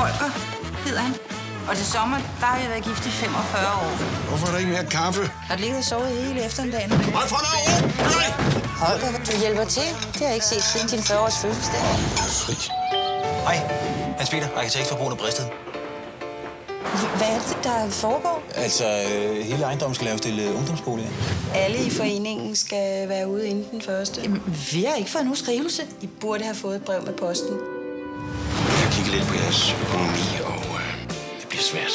Holger hedder han. Og til sommer, der har vi været gift i 45 år. Hvorfor er der ikke mere kaffe? Har du ligget og sovet hele eftermiddagen? Hold for dig! Holger, du hjælper til. Det har jeg ikke set siden din 40-års fødselsdag. Fri. Hej, Hans Peter, arkitekt for Brun og Bristed. Hvad er det, der foregår? Altså, hele ejendommen skal laves til ungdomsboliger. Alle i foreningen skal være ude inden den første. Jamen, vi har ikke fået nogen skrivelse. I burde have fået et brev med posten. Jeg har kigget lidt på jeres økonomi, og det bliver svært.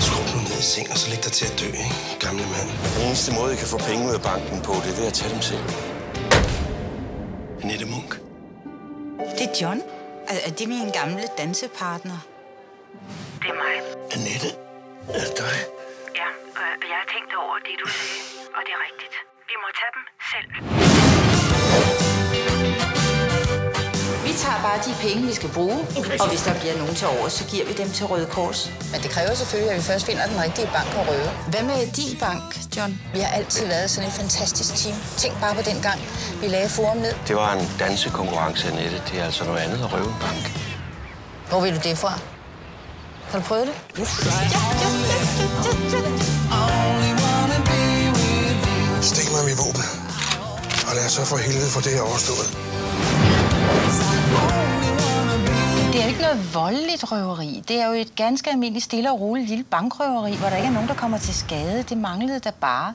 Skru nu ned i seng, og så læg dig til at dø, ikke, gamle mand? Den eneste måde, I kan få penge ud af banken på, det er ved at tage dem selv. Annette Munk. Det er John. Er det min gamle dansepartner? Det er mig. Annette, er det dig? Ja, og jeg har tænkt over det, du sagde, og det er rigtigt. Vi må tage dem selv. Vi tager bare de penge, vi skal bruge, okay. Og hvis der bliver nogen til over, så giver vi dem til Røde Kors. Men det kræver selvfølgelig, at vi først finder den rigtige bank at røve. Hvad med din bank, John? Vi har altid været sådan et fantastisk team. Tænk bare på den gang, vi lagde Forum ned. Det var en dansekonkurrence, Annette. Det er altså noget andet at røve en bank. Hvor vil du det fra? Har du prøvet det? Stik mig mit våben. Og lad os så for helvede få det her overstået. Det er jo ikke noget voldeligt røveri. Det er jo et ganske almindeligt stille og roligt lille bankrøveri, hvor der ikke er nogen, der kommer til skade. Det manglede der bare.